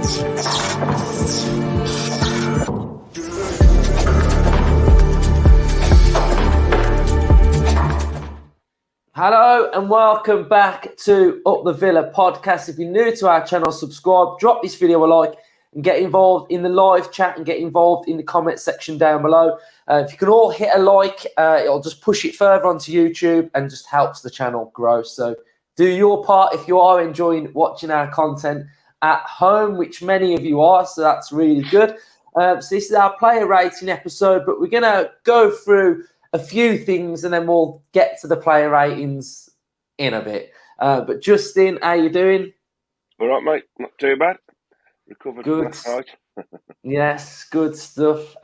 Hello and welcome back to Up the Villa podcast. If you're new to our channel, subscribe, drop this video a like and get involved in the live chat and get involved in the comment section down below. If you can all hit a like, it'll just push it further onto YouTube and just helps the channel grow. So do your part if you are enjoying watching our content at home, which many of you are, so that's really good. So this is our player rating episode, but we're going to go through a few things and then we'll get to the player ratings in a bit. But Justin, how you doing? All right, mate. Not too bad. Recovered Good. from last night. Yes, good stuff.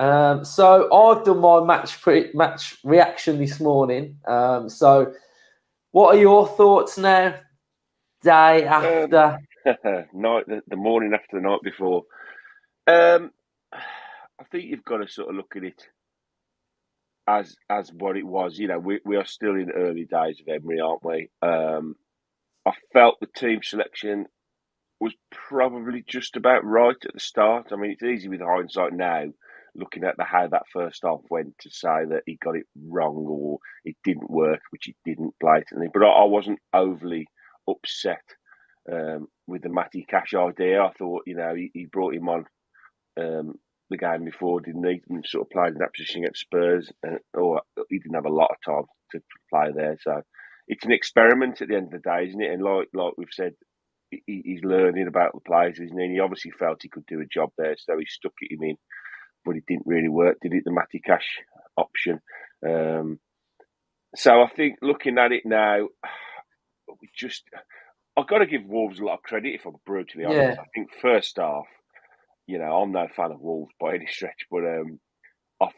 So I've done my match reaction this morning. So what are your thoughts now? Day after? Night, the morning after the night before. I think you've got to sort of look at it as what it was. You know, we are still in the early days of Emery, aren't we? I felt the team selection was probably just about right at the start. I mean, it's easy with hindsight now, looking at how that first half went, to say that he got it wrong or it didn't work, which it didn't blatantly. But I wasn't overly upset with the Matty Cash idea. I thought, you know, he brought him on the game before, didn't he? And sort of played in that position against Spurs, or he didn't have a lot of time to play there. So it's an experiment at the end of the day, isn't it? And like we've said, he's learning about the players, isn't he? And he obviously felt he could do a job there, so he stuck it him in. But it didn't really work, did it? The Matty Cash option. So I think looking at it now, I've got to give Wolves a lot of credit, if I'm brutally honest. I think first half, you know, I'm no fan of Wolves by any stretch, but I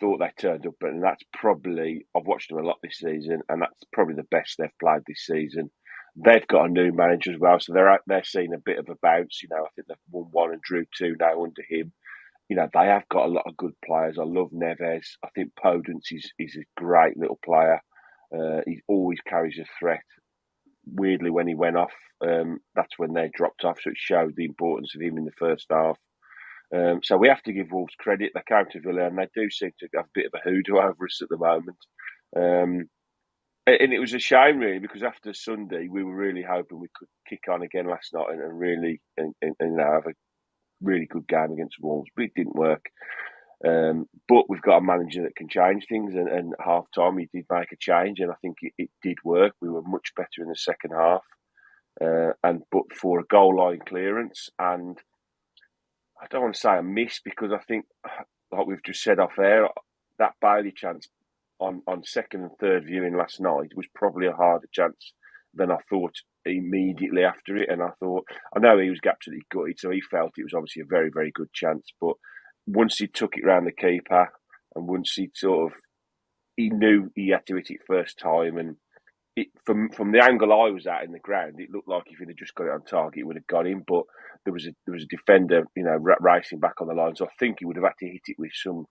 thought they turned up, and that's probably, I've watched them a lot this season, and that's probably the best they've played this season. They've got a new manager as well, so they're seeing a bit of a bounce. You know, I think they've won 1 and drew 2 now under him. You know, they have got a lot of good players. I love Neves. I think Podence is a great little player. He always carries a threat. Weirdly, when he went off, that's when they dropped off, so it showed the importance of him in the first half. So we have to give Wolves credit. They came to Villa and they do seem to have a bit of a hoodoo over us at the moment. And it was a shame, really, because after Sunday, we were really hoping we could kick on again last night and really you know, have a really good game against Wolves, but it didn't work. But we've got a manager that can change things, and at half time he did make a change, and I think it did work. We were much better in the second half, but for a goal line clearance, and I don't want to say a miss, because I think, like we've just said off air, that Bailey chance on second and third viewing last night was probably a harder chance than I thought immediately after it. And I know he was absolutely gutted, so he felt it was obviously a very, very good chance. But once he took it round the keeper, and once he knew he had to hit it first time, and from the angle I was at in the ground, it looked like if he'd have just got it on target, it would have got him. But there was a defender, you know, racing back on the line, so I think he would have had to hit it with some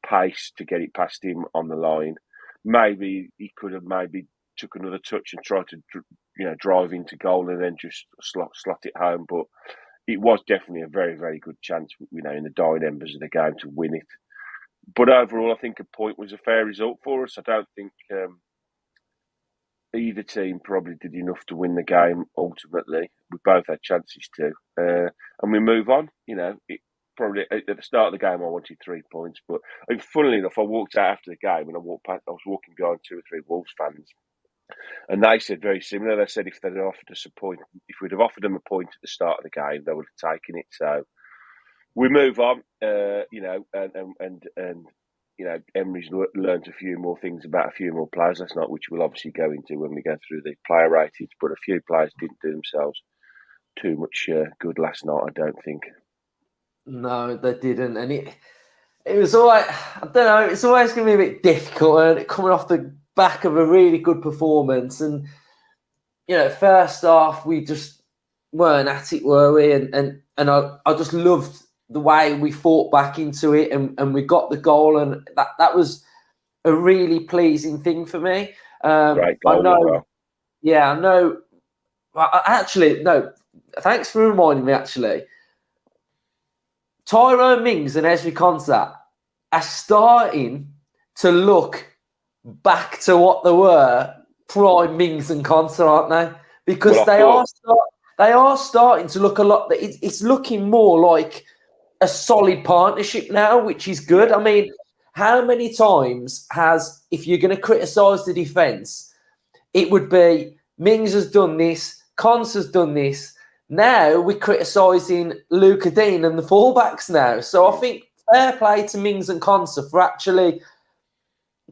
pace to get it past him on the line. Maybe he could have took another touch and tried to, you know, drive into goal and then just slot it home. But it was definitely a very, very good chance, you know, in the dying embers of the game to win it. But overall, I think a point was a fair result for us. I don't think either team probably did enough to win the game ultimately. We both had chances to. And we move on. You know, probably at the start of the game I wanted 3 points, but I mean, funnily enough, I walked out after the game and I was walking behind 2 or 3 Wolves fans, and they said very similar. They said if they'd offered us a point, if we'd have offered them a point at the start of the game, they would have taken it. So we move on, you know, and you know, Emery's learned a few more things about a few more players last night, which we'll obviously go into when we go through the player ratings. But a few players didn't do themselves too much good last night, I don't think. No, they didn't, and it was always, I don't know, it's always going to be a bit difficult, and coming off the back of a really good performance, and you know, first half we just weren't at it, were we? And I just loved the way we fought back into it, and we got the goal, and that was a really pleasing thing for me. Great goal, I know, well. yeah, I know. Actually, no, thanks for reminding me. Actually, Tyrone Mings and Ezri Konsa are starting to look back to what they were prime Mings and Konsa, aren't they? Because Well, they are starting to look a lot. It's looking more like a solid partnership now, which is good. yeah, I mean, how many times if you're going to criticise the defence, it would be Mings has done this, Cons has done this. Now we're criticising Luca Dean and the fullbacks now. So I think fair play to Mings and Conser for actually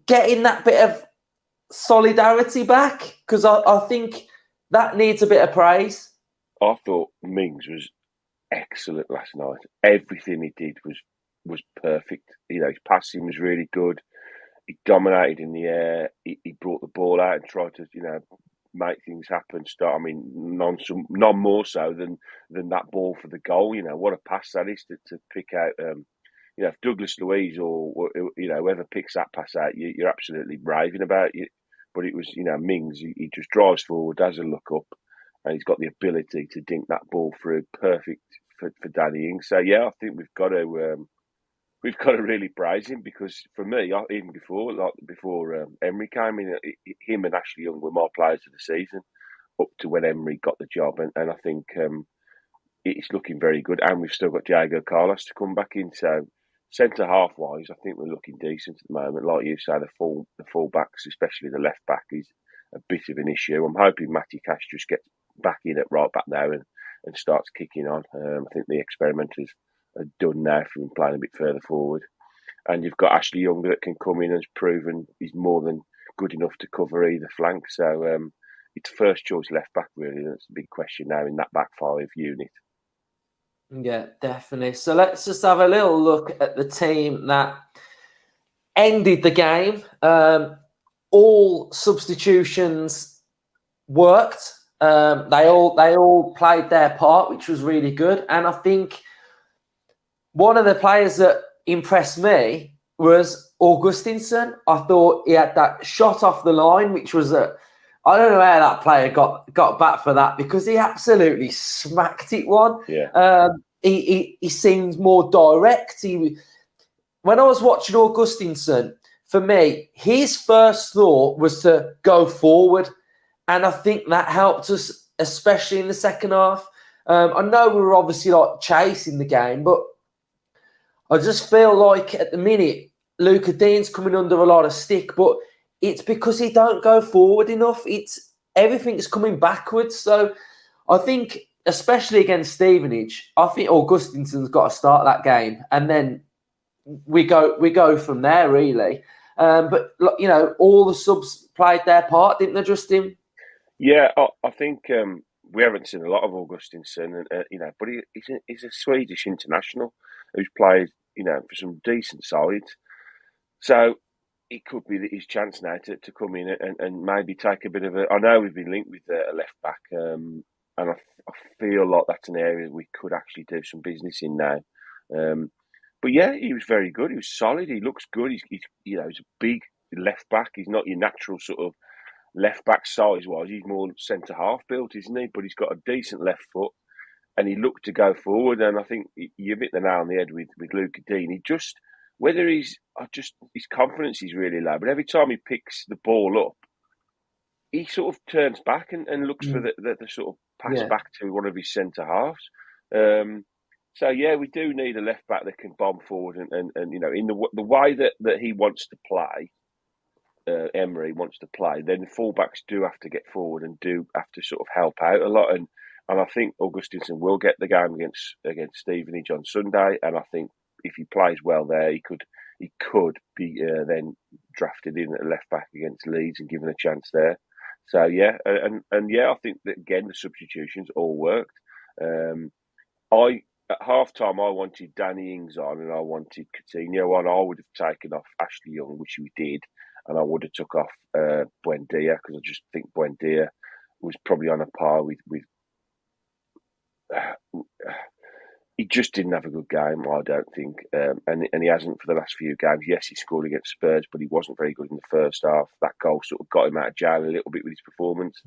getting that bit of solidarity back, because I think that needs a bit of praise. I thought Mings was excellent last night. Everything he did was perfect. You know, his passing was really good. He dominated in the air. He brought the ball out and tried to, make things happen. None more so than that ball for the goal. You know, what a pass that is to pick out. If Douglas Luiz or whoever picks that pass out, you're absolutely raving about it. But it was, Mings. He just drives forward, doesn't look up, and he's got the ability to dink that ball through. Perfect for Danny Ings. So yeah, I think we've got to really praise him, because for me, even before Emery came in, him and Ashley Young were my players of the season up to when Emery got the job, and I think it's looking very good. And we've still got Diego Carlos to come back in, so centre half wise, I think we're looking decent at the moment. Like you say, the full backs, especially the left back, is a bit of an issue. I'm hoping Matty Cash just gets back in at right back now and starts kicking on. I think the experimenters are done now for him playing a bit further forward. And you've got Ashley Young that can come in and has proven he's more than good enough to cover either flank. So it's first choice left back, really. That's a big question now in that back five unit. Yeah, definitely. So let's just have a little look at the team that ended the game. All substitutions worked. They all played their part, which was really good. And I think one of the players that impressed me was Augustinson. I thought he had that shot off the line, which was I don't know how that player got back for that, because he absolutely smacked it one. Yeah. He seemed more direct. When I was watching Augustinson, for me, his first thought was to go forward, and I think that helped us, especially in the second half. I know we were obviously like chasing the game, but I just feel like at the minute, Luca Dean's coming under a lot of stick, but it's because he don't go forward enough. It's everything's coming backwards. So I think, especially against Stevenage, I think Augustinson's got to start that game, and then we go from there, really. But all the subs played their part, didn't they, Justin? Yeah, I think we haven't seen a lot of Augustinsson, but he's a Swedish international who's played, for some decent sides. So it could be his chance now to come in and maybe take a bit of a. I know we've been linked with a left back, and I feel like that's an area we could actually do some business in now. But yeah, he was very good. He was solid. He looks good. He's he's a big left back. He's not your natural sort of left back size wise. He's more centre half built, isn't he? But he's got a decent left foot, and he looked to go forward. And I think you hit the nail on the head with Luca Dean. He just his confidence is really low, but every time he picks the ball up, he sort of turns back and looks for the sort of pass back to one of his centre halves. So yeah, we do need a left back that can bomb forward and in the way that he wants to play. Emery wants to play, then fullbacks do have to get forward and do have to sort of help out a lot. And I think Augustinson will get the game against Stevenage on Sunday. And I think if he plays well there, he could be then drafted in at left back against Leeds and given a chance there. So yeah, and yeah, I think that again the substitutions all worked. At half time I wanted Danny Ings on and I wanted Coutinho on. I would have taken off Ashley Young, which we did, and I would have took off Buendia, because I just think Buendia was probably on a par with. He just didn't have a good game, I don't think, and he hasn't for the last few games. Yes, he scored against Spurs, but he wasn't very good in the first half. That goal got him out of jail a little bit with his performance.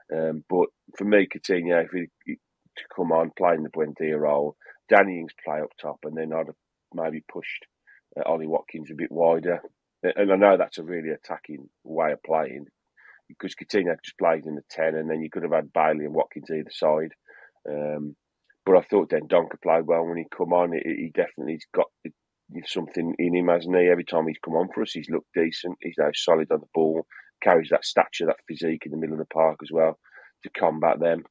But for me, Coutinho, if he to come on, playing the Buendia role, Danny Ings play up top, and then I'd have maybe pushed Ollie Watkins a bit wider. And I know that's a really attacking way of playing, because Coutinho just played in the 10, and then you could have had Bailey and Watkins either side. But I thought then Donker played well when he come on. He definitely's got something in him, hasn't he? Every time he's come on for us, he's looked decent. He's now solid on the ball, carries that stature, that physique in the middle of the park as well to combat them.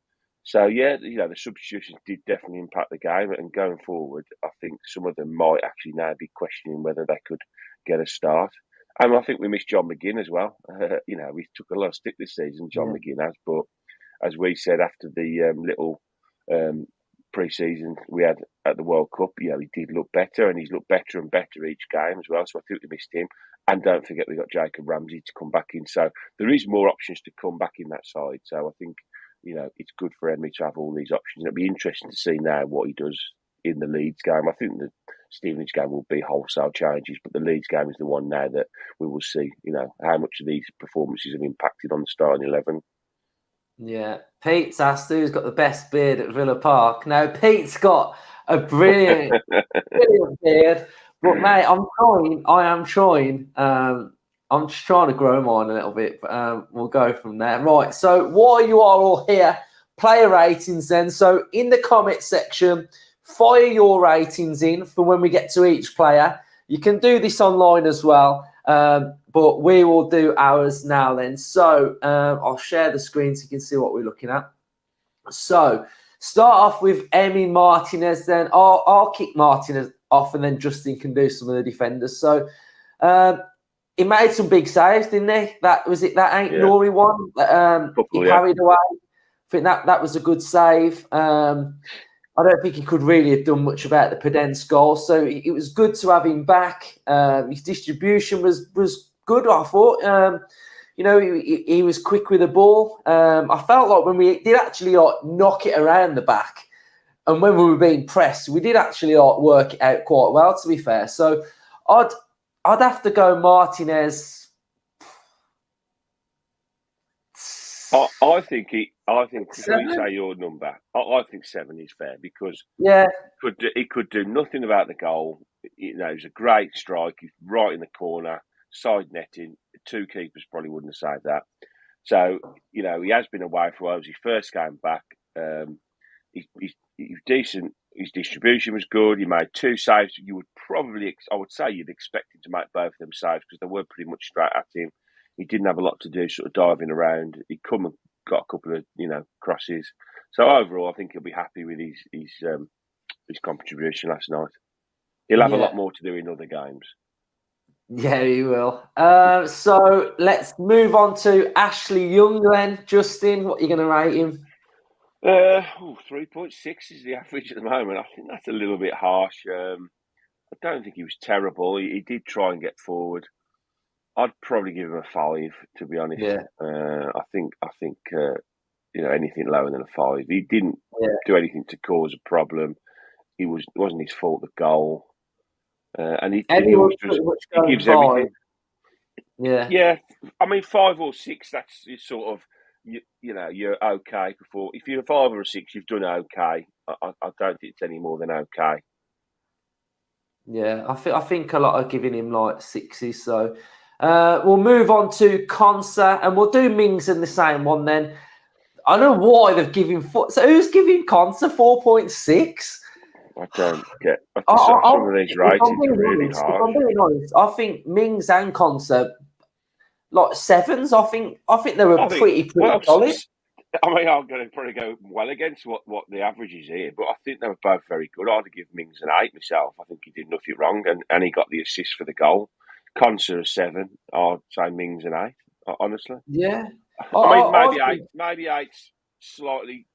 So, yeah, the substitutions did definitely impact the game. And going forward, I think some of them might actually now be questioning whether they could get a start. And I think we missed John McGinn as well. We took a lot of stick this season, John McGinn has. But as we said after the little pre-season we had at the World Cup, he did look better, and he's looked better and better each game as well. So I think we missed him. And don't forget, we got Jacob Ramsey to come back in. So there is more options to come back in that side. So I think, it's good for Emery to have all these options. It'll be interesting to see now what he does in the Leeds game. I think the Stevenage game will be wholesale changes, but the Leeds game is the one now that we will see, how much of these performances have impacted on the starting 11. Yeah, Pete's asked who's got the best beard at Villa Park. Now, Pete's got a brilliant beard, but mate, I am trying. I'm just trying to grow mine a little bit, but we'll go from there. Right, so while you are all here, player ratings then. So in the comment section, fire your ratings in for when we get to each player. You can do this online as well, but we will do ours now then. So I'll share the screen so you can see what we're looking at. So start off with Emi Martinez then. I'll kick Martinez off, and then Justin can do some of the defenders. So he made some big saves, didn't he? That ain't Nori one. He carried away. I think that was a good save. I don't think he could really have done much about the Podence goal, so it was good to have him back. His distribution was good, I thought. He was quick with the ball. I felt like when we did actually knock it around the back, and when we were being pressed, we did actually work it out quite well, to be fair. So I'd have to go Martinez. I think if you say your number, I think 7 is fair, because he could do nothing about the goal. It was a great strike. He's right in the corner, side netting. 2 keepers probably wouldn't have saved that. So, he has been away for a while. It was his first game back. He's decent. His distribution was good. He made 2 saves. I would say you'd expect him to make both of them saves, because they were pretty much straight at him. He didn't have a lot to do, sort of diving around. He come and got a couple of, crosses. So overall, I think he'll be happy with his contribution last night. He'll have a lot more to do in other games. Yeah, he will. So let's move on to Ashley Young then. Justin, what are you going to rate him? 3.6 is the average at the moment. I think that's a little bit harsh. I don't think he was terrible. He did try and get forward. I'd probably give him a 5, to be honest. Yeah. I think anything lower than a 5. He didn't do anything to cause a problem. It wasn't his fault, the goal. And he gives 5. everything. Yeah. Yeah. I mean, 5 or 6, that's sort of, you're okay before. If you're a 5 or a 6, you've done okay. I don't think it's any more than okay. Yeah, I think a lot are giving him like 6s. So we'll move on to Konsa, and we'll do Mings in the same one then. I don't know why they've given so who's giving Konsa 4.6? I don't get some of these ratings are really hard. If I'm being honest, I think Mings and Konsa like 7s. I think they were pretty solid. I mean, I'm going to probably go well against what the average is here, but I think they were both very good. I'd give Mings an 8 myself. I think he did nothing wrong, and he got the assist for the goal. Konsa a 7. I'd say Mings an 8. Honestly, yeah. I mean, maybe 8's slightly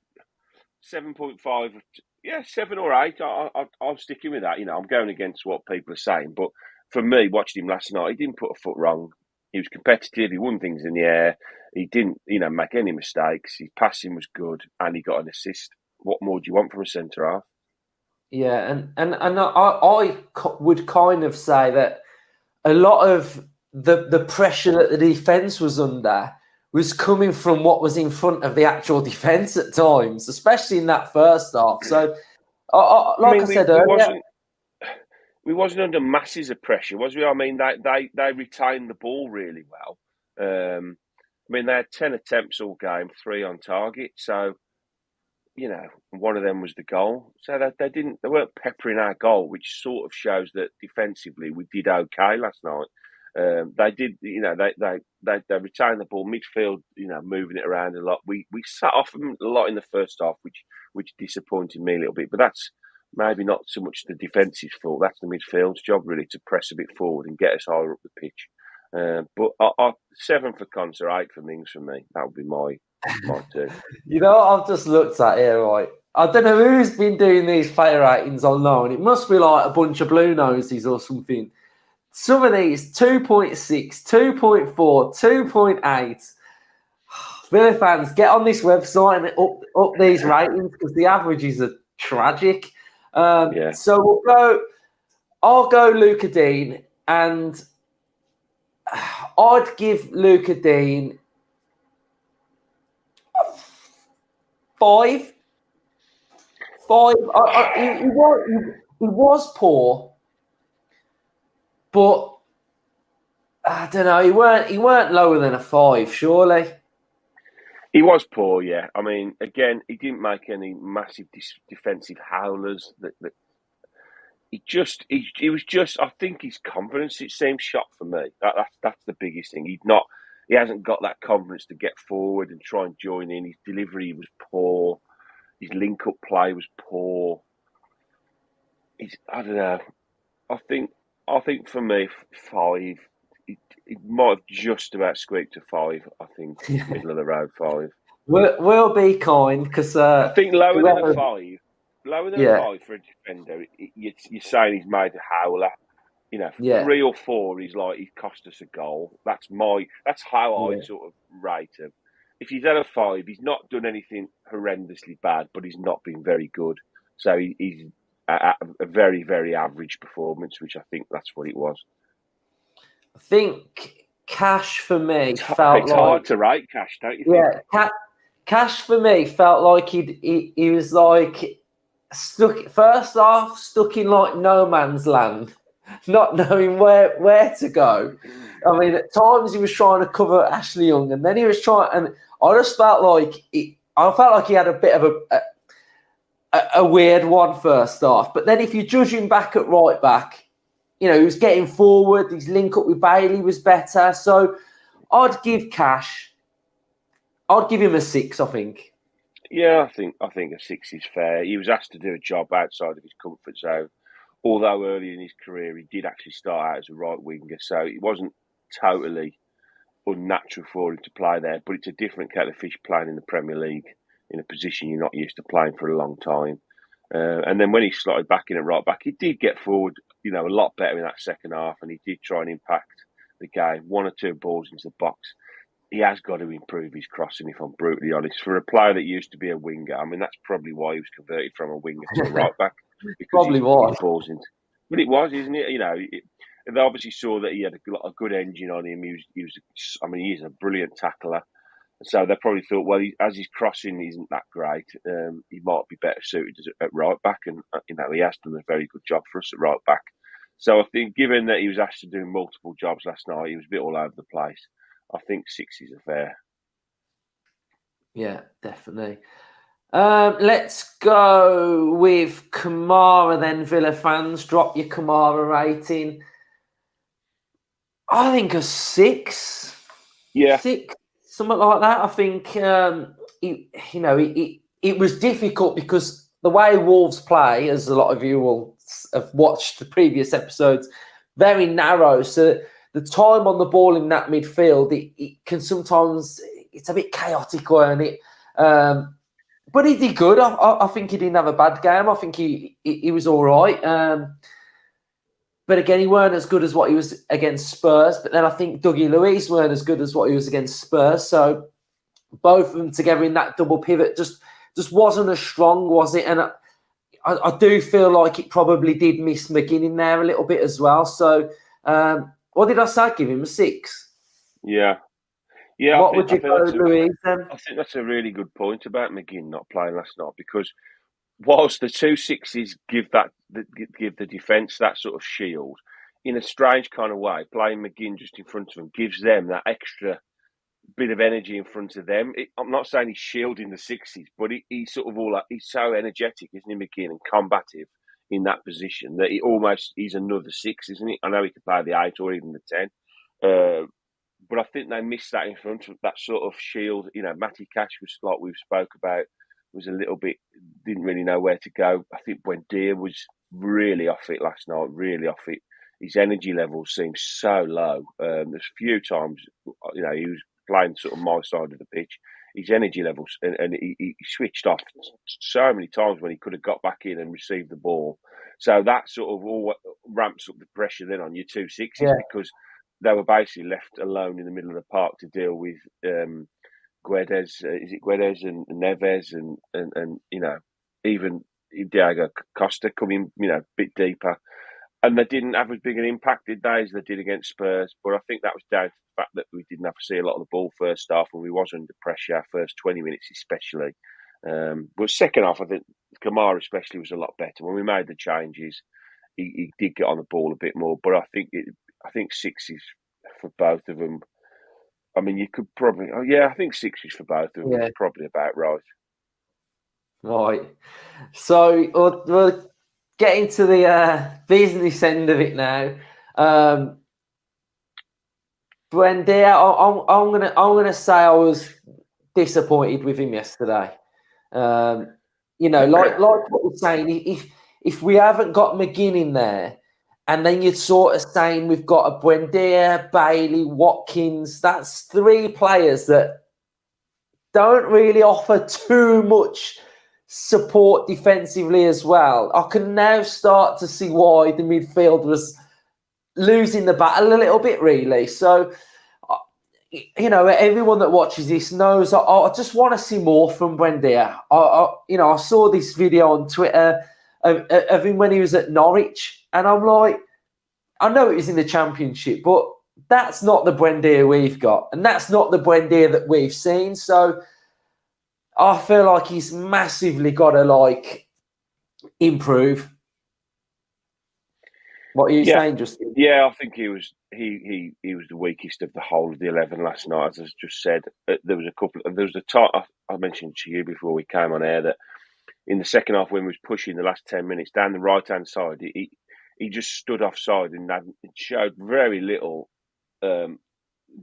7.5. Yeah, 7 or 8. I'm sticking with that. I'm going against what people are saying, but for me, watching him last night, he didn't put a foot wrong. He was competitive. He won things in the air. He didn't, make any mistakes. His passing was good, and he got an assist. What more do you want from a centre half? Yeah, and I would kind of say that a lot of the pressure that the defence was under was coming from what was in front of the actual defence at times, especially in that first half. So, like I said earlier, we wasn't under masses of pressure, was we? I mean, they retained the ball really well. I mean, they had 10 attempts all game, 3 on target. So, you know, one of them was the goal. So they weren't peppering our goal, which sort of shows that defensively we did okay last night. They did, you know, they retained the ball midfield, you know, moving it around a lot. We sat off them a lot in the first half, which disappointed me a little bit. But that's maybe not so much the defensive fault. That's the midfield's job really to press a bit forward and get us higher up the pitch. But 7 for Cons or 8 for Mings for me. That would be my 2. You know, I've just looked at here, right? I don't know who's been doing these player ratings online. It must be like a bunch of blue noses or something. Some of these 2.6, 2.4, 2.8. Villa fans, get on this website and up these ratings because the averages are tragic. So I'll go Luca Dean, and I'd give Luca Dean 5. 5. He was poor, but I don't know. He weren't lower than a 5, surely. He was poor, yeah. I mean, again, he didn't make any massive defensive howlers. He was just. I think his confidence, it seemed, shot for me. That's the biggest thing. He hasn't got that confidence to get forward and try and join in. His delivery was poor. His link-up play was poor. I don't know. I think for me, 5. It might have just about squeaked to 5. I think middle of the road 5. We'll be kind because I think lower than a 5. Lower than a 5 for a defender. You're saying he's made a howler. You know, 3 or 4 is like he cost us a goal. That's how I sort of rate him. If he's at a 5, he's not done anything horrendously bad, but he's not been very good. So he's at a very, very average performance, which I think that's what it was. I think Cash for me it's hard to rate Cash, don't you think? Yeah, Cash for me felt like he was like stuck in like no man's land, not knowing where to go. I mean, at times he was trying to cover Ashley Young, and then he was trying, and I just felt like he had a bit of a weird one first half. But then if you judge him back at right back, you know, he was getting forward. His link up with Bailey was better. So I'd give Cash. I'd give him a 6, I think. Yeah, I think a 6 is fair. He was asked to do a job outside of his comfort zone. Although early in his career, he did actually start out as a right winger. So it wasn't totally unnatural for him to play there. But it's a different kettle of fish playing in the Premier League in a position you're not used to playing for a long time. And then when he slotted back in at right back, he did get forward, you know, a lot better in that second half, and he did try and impact the game. 1 or 2 balls into the box. He has got to improve his crossing, if I'm brutally honest. For a player that used to be a winger, I mean, that's probably why he was converted from a winger to a right back. Because probably was. Balls into, but it was, isn't it? You know, they obviously saw that he had a good engine on him. He is a brilliant tackler. So they probably thought, well, as his crossing isn't that great, he might be better suited at right back. And, you know, he has done a very good job for us at right back. So I think given that he was asked to do multiple jobs last night, he was a bit all over the place. I think 6 is a fair. Yeah, definitely. Let's go with Kamara then, Villa fans. Drop your Kamara rating. I think a 6. Yeah. 6. Something like that. I think it was difficult because the way Wolves play, as a lot of you will have watched the previous episodes, very narrow. So the time on the ball in that midfield, it can sometimes, it's a bit chaotic, weren't it? But he did good. I think he didn't have a bad game. I think he was all right. But again, he weren't as good as what he was against Spurs. But then I think Dougie Luiz weren't as good as what he was against Spurs. So both of them together in that double pivot just wasn't as strong, was it? And I do feel like it probably did miss McGinn in there a little bit as well. So what did I say? I'd give him a 6. Yeah. Yeah, What would you go, Louise? I think that's a really good point about McGinn not playing last night, because whilst the 2 6s give the defence that sort of shield, in a strange kind of way, playing McGinn just in front of them gives them that extra bit of energy in front of them. I'm not saying he's shielding the 6s, but he's sort of he's so energetic, isn't he, McGinn, and combative in that position that he's another 6, isn't he? I know he could play the 8 or even the 10. But I think they missed that in front of that sort of shield. You know, Matty Cash was, like we've spoke about, was a little bit, didn't really know where to go. I think Buendia was really off it last night, really off it. His energy levels seemed so low. There's a few times, you know, he was playing sort of my side of the pitch. His energy levels, and he switched off so many times when he could have got back in and received the ball. So that sort of all ramps up the pressure then on your 2 6s, because they were basically left alone in the middle of the park to deal with Guedes. Is it Guedes and Neves and you know, even Diego Costa coming, you know, a bit deeper. And they didn't have as big an impact, did they, as they did against Spurs. But I think that was down to the fact that we didn't have to see a lot of the ball first half, and we was under pressure, first 20 minutes especially. But second half, I think Kamara especially was a lot better. When we made the changes, he did get on the ball a bit more. But I think 6s for both of them. I mean, you could probably... Oh, yeah, I think 6s for both of them is probably about right. Right. So we'll get into the business end of it now. Buendia, I'm gonna say I was disappointed with him yesterday. You know, like what you're saying, if we haven't got McGinn in there, and then you're sort of saying we've got a Buendia, Bailey, Watkins, that's 3 players that don't really offer too much support defensively as well. I can now start to see why the midfield was losing the battle a little bit, really. So, you know, everyone that watches this knows I just want to see more from Buendia. You know, I saw this video on Twitter of him when he was at Norwich, and I'm like, I know it was in the Championship, but that's not the Buendia we've got, and that's not the Buendia that we've seen. So I feel like he's massively got to, like, improve. What are you saying, Justin? Yeah, I think he was the weakest of the whole of the 11 last night. As I just said, there was a time I mentioned to you before we came on air that in the second half, when we was pushing the last 10 minutes down the right hand side, he just stood offside and showed very little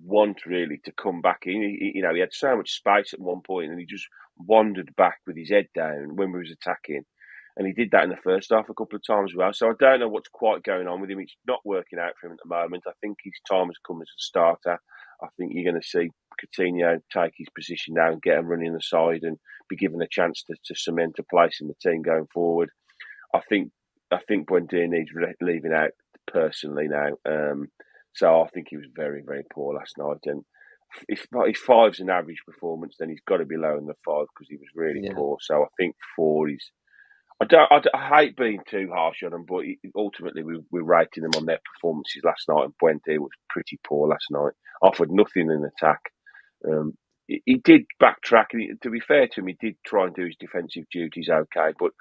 want really to come back in. You know, he had so much space at one point, and he just wandered back with his head down when we was attacking. And he did that in the first half a couple of times as well. So I don't know what's quite going on with him. It's not working out for him at the moment. I think his time has come as a starter. I think you're going to see Coutinho take his position now and get him running the side and be given a chance to cement a place in the team going forward. I think Buendia needs leaving out personally now. So I think he was very, very poor last night. And if 5's an average performance, then he's got to be lower than the 5 because he was really poor. So I think 4 is... I hate being too harsh on them, but ultimately we're rating them on their performances last night, and Buendia was pretty poor last night. Offered nothing in attack. He did backtrack, and to be fair to him, he did try and do his defensive duties okay, but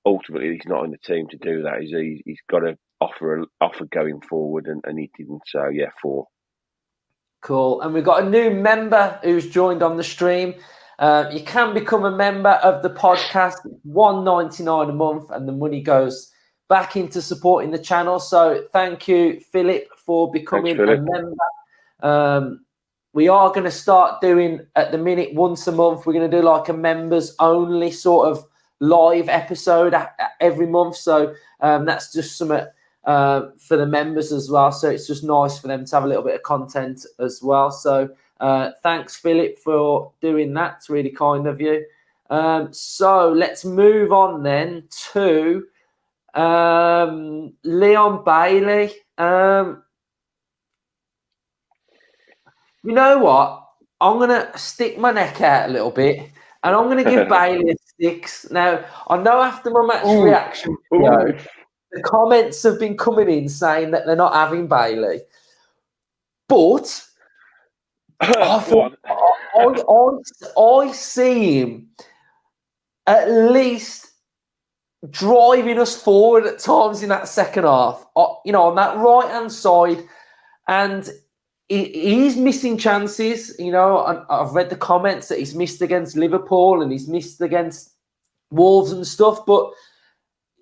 ultimately he's not in the team to do that. He's got to offer going forward, and he didn't. So yeah, 4. Cool. And we've got a new member who's joined on the stream. You can become a member of the podcast, $1.99 a month, and the money goes back into supporting the channel. So thank you, Philip, for becoming a member. We are going to start doing, at the minute, once a month, we're going to do like a members only sort of live episode every month. So that's just something for the members as well. So it's just nice for them to have a little bit of content as well. So thanks, Philip, for doing that. It's really kind of you. So let's move on then to Leon Bailey. You know what? I'm going to stick my neck out a little bit, and I'm going to give Bailey a 6. Now, I know after my match reaction video, the comments have been coming in saying that they're not having Bailey. But I Go think on. I see him at least driving us forward at times in that second half. On that right hand side, and he's missing chances. I've read the comments that he's missed against Liverpool and he's missed against Wolves and stuff, but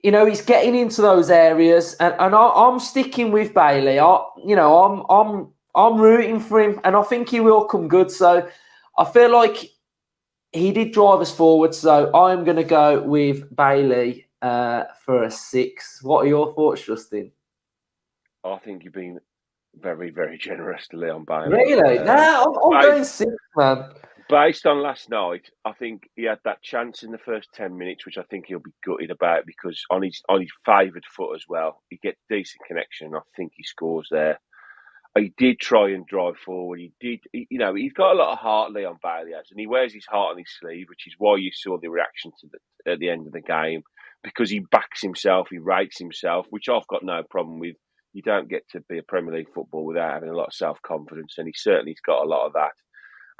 he's getting into those areas, and I'm sticking with Bailey. I'm rooting for him, and I think he will come good. So I feel like he did drive us forward. So I'm going to go with Bailey for a 6. What are your thoughts, Justin? I think you've been very, very generous to Leon Bailey. Really? I'm going 6, man. Based on last night, I think he had that chance in the first 10 minutes, which I think he'll be gutted about because on his favoured foot as well, he gets decent connection. I think he scores there. He did try and drive forward. He's got a lot of heart, Leon Bailey has, and he wears his heart on his sleeve, which is why you saw the reaction at the end of the game, because he backs himself, he rates himself, which I've got no problem with. You don't get to be a Premier League footballer without having a lot of self-confidence, and he certainly's got a lot of that.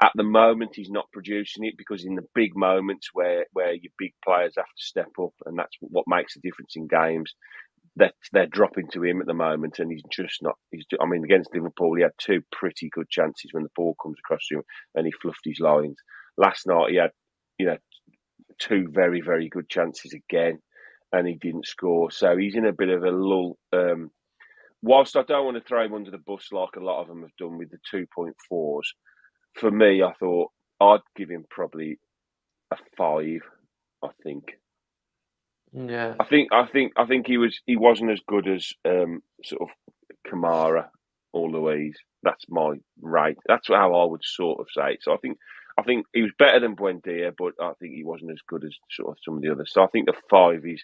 At the moment, he's not producing it because in the big moments where your big players have to step up, and that's what makes the difference in games, they're dropping to him at the moment, and he's just not. Against Liverpool, he had 2 pretty good chances when the ball comes across to him, and he fluffed his lines. Last night, he had 2 very, very good chances again, and he didn't score. So he's in a bit of a lull. Whilst I don't want to throw him under the bus like a lot of them have done with the 2.4s, for me, I thought I'd give him probably a 5. I think. Yeah. I think he wasn't as good as sort of Kamara or Louise. That's my rate. That's how I would sort of say it. So I think he was better than Buendia, but I think he wasn't as good as sort of some of the others. So I think the 5 is,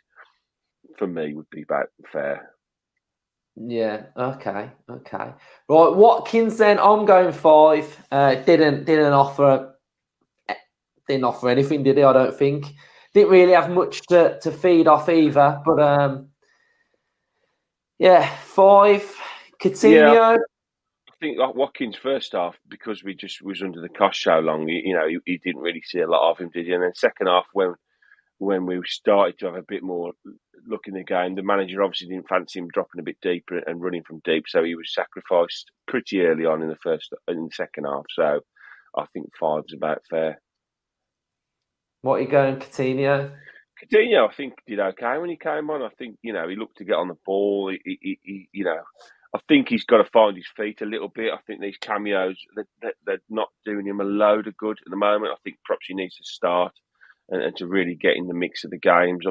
for me, would be about fair. Yeah. Okay. Right, Watkins. Then I'm going 5. Didn't offer anything, did he? I don't think. Didn't really have much to feed off either. But 5. Coutinho. Yeah, I think like Watkins first half, because we just was under the cosh so long. He didn't really see a lot of him, did he? And then second half, when we started to have a bit more look in the game, the manager obviously didn't fancy him dropping a bit deeper and running from deep, so he was sacrificed pretty early on in the second half. So I think 5's about fair. What are you going, Coutinho? Coutinho, I think, did okay when he came on. I think he looked to get on the ball. I think he's got to find his feet a little bit. I think these cameos, they're not doing him a load of good at the moment. I think perhaps he needs to start and to really get in the mix of the games.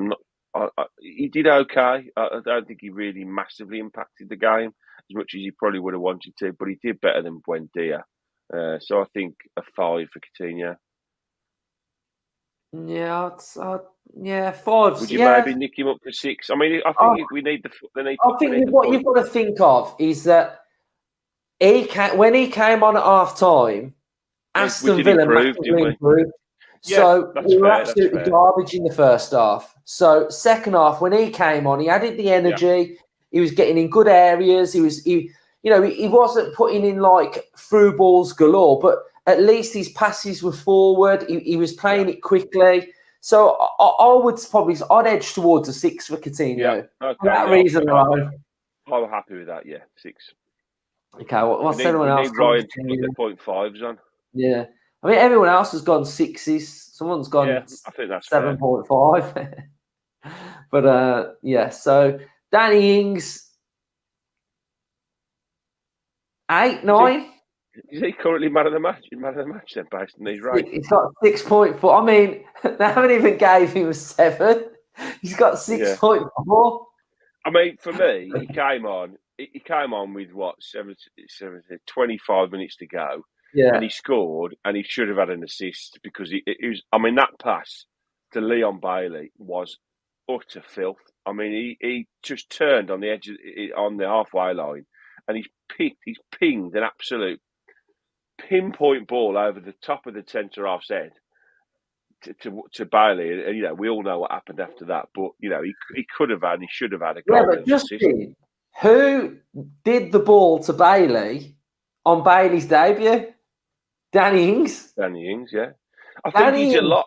He did okay. I don't think he really massively impacted the game as much as he probably would have wanted to, but he did better than Buendia. So I think a 5 for Coutinho. Yeah, 5. Would you maybe nick him up to 6? I think we need I think what you've got to think of is that when he came on at half time, Aston Villa massively improved. So we were absolutely garbage in the first half. So second half, when he came on, he added the energy. Yeah. He was getting in good areas. He wasn't putting in like through balls galore, but at least his passes were forward. He was playing it quickly. So I'd edge towards a 6 for Coutinho. Yeah. Okay, for that reason alone. I'm happy with that. Yeah, 6. Okay, what's everyone else? We need Ryan to put the 0.5s on. Yeah. I mean, everyone else has gone 6s. Someone's gone I think that's 7.5. But, so Danny Ings, 8, 9. Is he currently man of the match? Man of the match then, based on these rates? He's got 6.4. I mean, they haven't even gave him a 7. He's got 6.4. Yeah. I mean, for me, he came on with 25 minutes to go. Yeah. And he scored, and he should have had an assist because it was. I mean, that pass to Leon Bailey was utter filth. I mean, he just turned on the edge on the halfway line, and he's pinged an absolute pinpoint ball over the top of the centre half's head to Bailey. And, we all know what happened after that. But he could have had, he should have had a goal. Yeah, but Justin, who did the ball to Bailey on Bailey's debut? Danny Ings. Danny Ings, yeah. I think Danny he's a Ings, lot.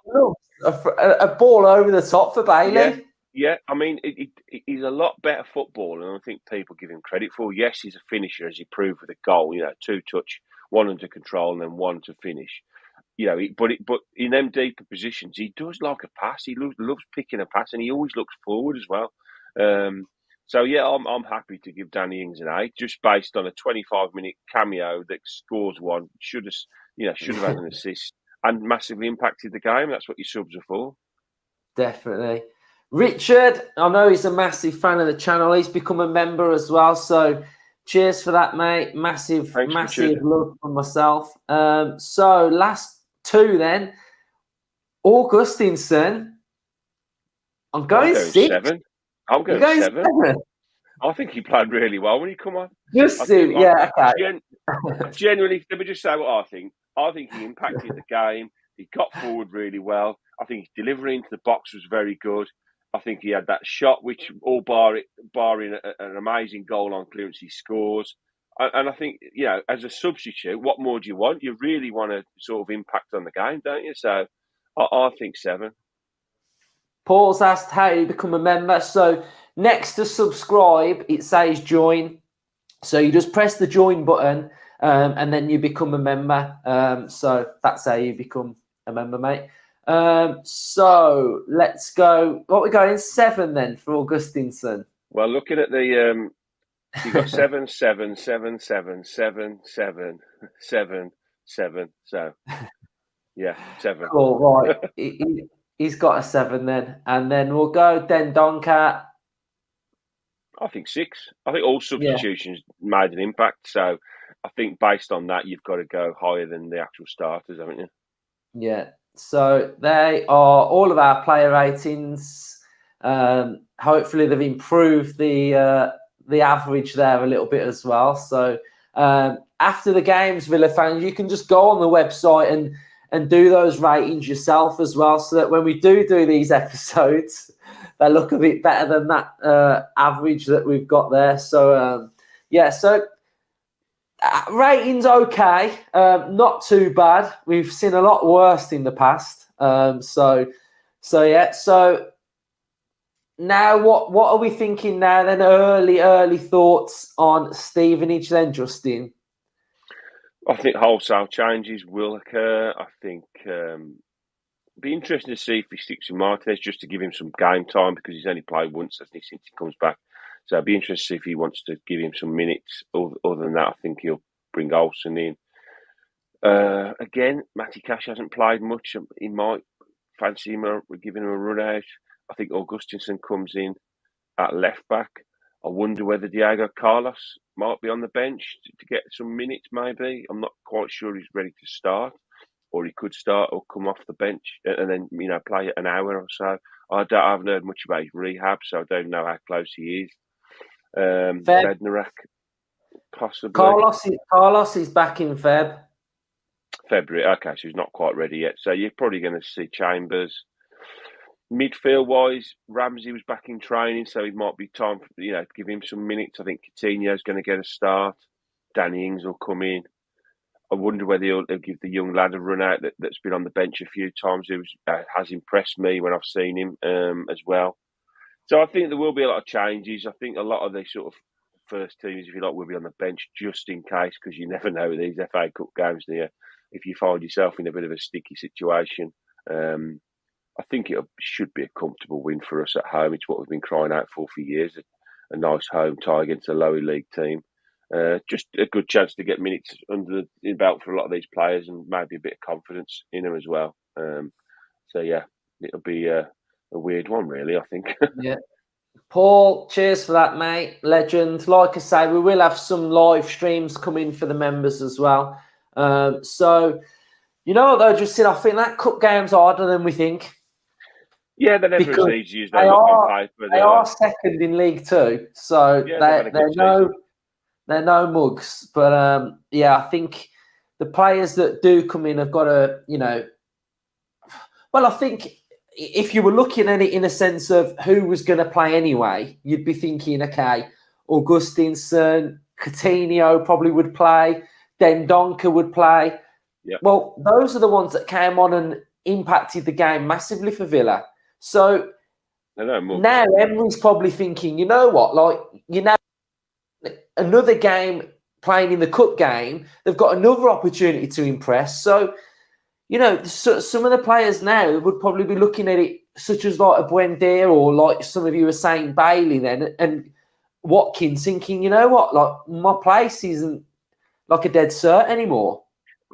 a ball over the top for Yeah, Bailey. yeah. I mean, he's a lot better footballer than I think people give him credit for. Yes, he's a finisher, as he proved with a goal. 2 touch, one under control, and then one to finish. But in them deeper positions, he does like a pass. He loves picking a pass, and he always looks forward as well. So yeah, I'm happy to give Danny Ings an 8, just based on a 25-minute cameo that scores one. Should have had an assist and massively impacted the game. That's what your subs are for. Definitely. Richard, I know he's a massive fan of the channel. He's become a member as well. So cheers for that, mate. Massive, Thanks, massive Richard. love from myself. So last two then. Augustinson. I'm going 6. 7. I'm You're going going 7. 7. I think he played really well when he come on. Just yeah, okay. Genuinely, let me just say what I think. I think he impacted the game. He got forward really well. I think his delivery into the box was very good. I think he had that shot, which barring an amazing goal on clearance, he scores. And I think, as a substitute, what more do you want? You really want to sort of impact on the game, don't you? So I think 7. Paul's asked how you become a member. So next to subscribe, it says join. So you just press the join button and then you become a member. So that's how you become a member, mate. So let's go. What we're going 7 then for Augustinson. Well, looking at the you got 7, 7, 7, 7, 7, 7, 7, 7. So yeah, 7. Cool, right. He's got a 7 then, and then we'll go Dendonka. I think 6. I think all substitutions made an impact. So I think based on that, you've got to go higher than the actual starters, haven't you? Yeah. So they are all of our player ratings. Hopefully they've improved the average there a little bit as well. So after the games, Villa fans, you can just go on the website and do those ratings yourself as well, so that when we do these episodes, they look a bit better than that average that we've got there. So so ratings okay, not too bad. We've seen a lot worse in the past. So now what are we thinking now then? Early thoughts on Stevenage then, Justin? I think wholesale changes will occur. I think be interesting to see if he sticks with Martinez, just to give him some game time, because he's only played once since he comes back. So it'd be interesting to see if he wants to give him some minutes. Other than that, I think he'll bring Olsen in. Again, Matty Cash hasn't played much. He might fancy him giving him a run out. I think Augustinson comes in at left back. I wonder whether Diego Carlos might be on the bench to get some minutes, maybe. I'm not quite sure he's ready to start, or he could start or come off the bench and then, play an hour or so. I haven't heard much about his rehab, so I don't know how close he is. Bednarak, possibly. Carlos is back in February. Okay, so he's not quite ready yet. So you're probably going to see Chambers. Midfield-wise, Ramsey was back in training, so it might be time for, to give him some minutes. I think Coutinho's going to get a start. Danny Ings will come in. I wonder whether he'll give the young lad a run out that's been on the bench a few times. He has impressed me when I've seen him as well. So I think there will be a lot of changes. I think a lot of the sort of first teams, if you like, will be on the bench just in case, because you never know with these FA Cup games, do you? If you find yourself in a bit of a sticky situation. I think it should be a comfortable win for us at home. It's what we've been crying out for years. A nice home tie against a lower league team. Just a good chance to get minutes under the belt for a lot of these players, and maybe a bit of confidence in them as well. So yeah, it'll be a weird one, really, I think. Yeah. Paul, cheers for that, mate. Legend. Like I say, we will have some live streams coming for the members as well. So, you know what, though, Justin, I think that cup game's harder than we think. Yeah, they're never as easy as they look on paper. They are second in League Two, so they're no mugs. But I think the players that do come in have got to, well, I think if you were looking at it in a sense of who was going to play anyway, you'd be thinking, okay, Augustinson, Coutinho probably would play, Dendonka would play. Well, those are the ones that came on and impacted the game massively for Villa. So now Emery's probably thinking, you know what, like, another game playing in the cup game, they've got another opportunity to impress. So, some of the players now would probably be looking at it, such as like a Buendia or like some of you were saying, Bailey then, and Watkins, thinking, you know what, like, my place isn't like a dead cert anymore.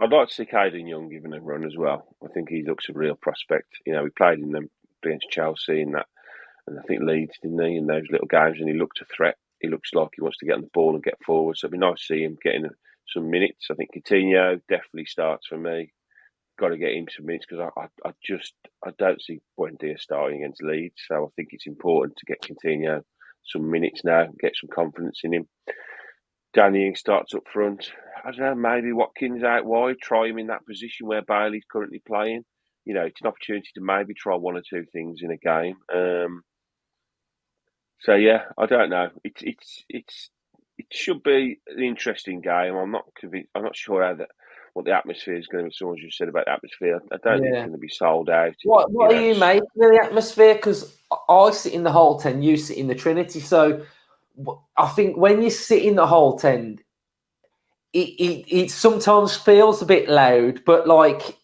I'd like to see Caden Young given a run as well. I think he looks a real prospect. He played in them against Chelsea and I think Leeds, didn't he, in those little games, and he looked a threat. He looks like he wants to get on the ball and get forward. So it'd be nice to see him getting some minutes. I think Coutinho definitely starts for me. Got to get him some minutes because I don't see Buendia starting against Leeds. So I think it's important to get Coutinho some minutes now, get some confidence in him. Danny Ings starts up front. I don't know, maybe Watkins out wide, try him in that position where Bailey's currently playing. It's an opportunity to maybe try one or two things in a game. So yeah, I don't know. It should be an interesting game. I'm not convinced. I'm not sure what the atmosphere is going to be. Someone just said about the atmosphere. I don't think it's going to be sold out. What are you making of the atmosphere? Because I sit in the whole 10, you sit in the Trinity. So I think when you sit in the whole 10, it sometimes feels a bit loud. But like,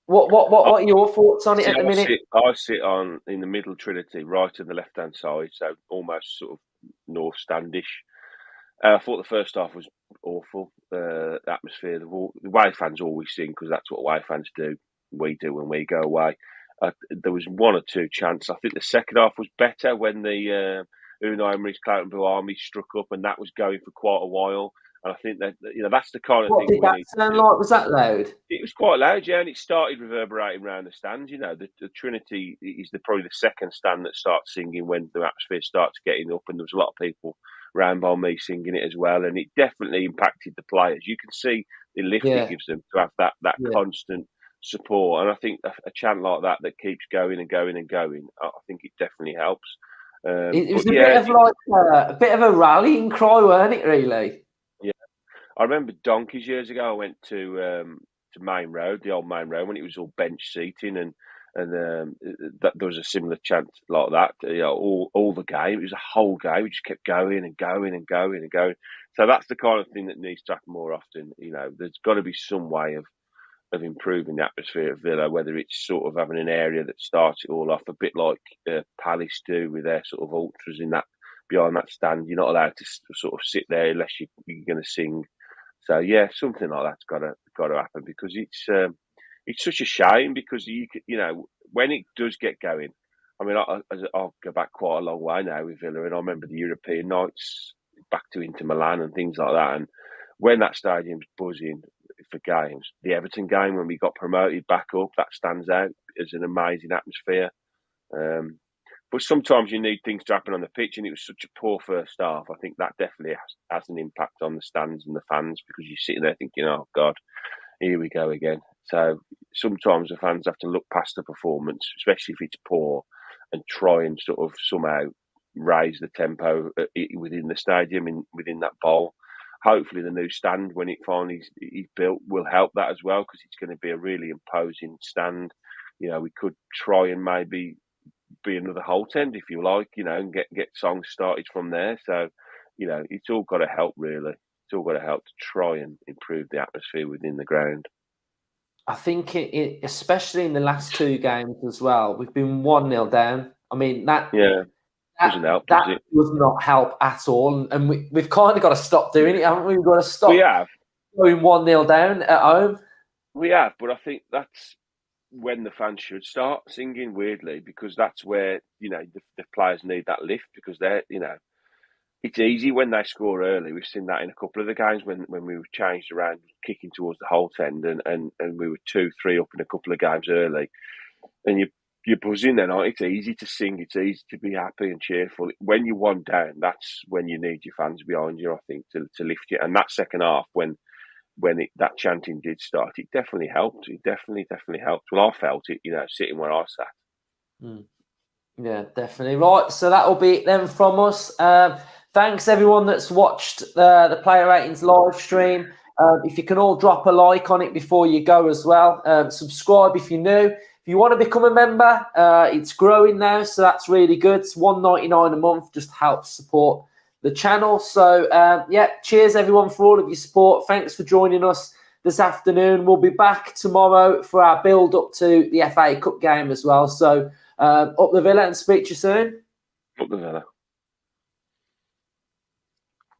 what are your thoughts on it at the minute? I sit in the middle Trinity, right on the left hand side, so almost sort of north standish. I thought the first half was awful. The atmosphere, the away fans always sing because that's what away fans do. We do when we go away. There was one or two chances. I think the second half was better when the Unai Emery's Cloughton Blue Army struck up, and that was going for quite a while. And I think that that's the kind of thing. What did that sound like? Was that loud? It was quite loud, yeah, and it started reverberating around the stands. The Trinity is probably the second stand that starts singing when the atmosphere starts getting up, and there was a lot of people round by me singing it as well, and it definitely impacted the players. You can see the lift it gives them to have that constant support, and I think a chant like that keeps going and going and going, I think it definitely helps. It was a bit of a rallying cry, weren't it, really? Yeah. I remember donkeys years ago, I went to Main Road, the old Main Road, when it was all bench seating, and that there was a similar chant like that. All the game, it was a whole game. We just kept going and going and going and going. So that's the kind of thing that needs to happen more often. There's got to be some way of improving the atmosphere at Villa, whether it's sort of having an area that starts it all off, a bit like Palace do with their sort of ultras in that behind that stand. You're not allowed to sort of sit there unless you're going to sing. So yeah, something like that's got to happen because it's such a shame because when it does get going. I mean, I'll go back quite a long way now with Villa, and I remember the European nights back to Inter Milan and things like that. And when that stadium's buzzing for games, the Everton game when we got promoted back up, that stands out as an amazing atmosphere. But sometimes you need things to happen on the pitch, and it was such a poor first half. I think that definitely has an impact on the stands and the fans because you're sitting there thinking, oh, God, here we go again. So sometimes the fans have to look past the performance, especially if it's poor, and try and sort of somehow raise the tempo within the stadium, within that bowl. Hopefully the new stand, when it finally is built, will help that as well because it's going to be a really imposing stand. We could try and maybe be another Holt End, if you like, and get songs started from there. So, it's all got to help, really. It's all got to help to try and improve the atmosphere within the ground. I think, especially in the last two games as well, we've been 1-0 down. I mean, that doesn't help, that does not help at all. And we've kind of got to stop doing it, haven't we? We've got to stop going 1-0 down at home. We have, but I think that's when the fans should start singing, weirdly, because that's where, the players need that lift because they're, it's easy when they score early. We've seen that in a couple of the games when we were changed around, kicking towards the Holt End and we were 2-3 up in a couple of games early. And you're buzzing then, it's easy to sing, it's easy to be happy and cheerful. When you're 1 down, that's when you need your fans behind you, I think, to lift you. And that second half, when that chanting did start, it definitely helped. It definitely helped. Well, I felt it, sitting where I sat. Yeah, definitely. Right, so that'll be it then from us. Thanks everyone that's watched the Player Ratings live stream. If you can all drop a like on it before you go as well. Subscribe if you're new. If you want to become a member, it's growing now, so that's really good. It's $1.99 a month, just helps support the channel. So, yeah, cheers everyone for all of your support. Thanks for joining us this afternoon. We'll be back tomorrow for our build-up to the FA Cup game as well. So, up the Villa and speak to you soon. Up the Villa.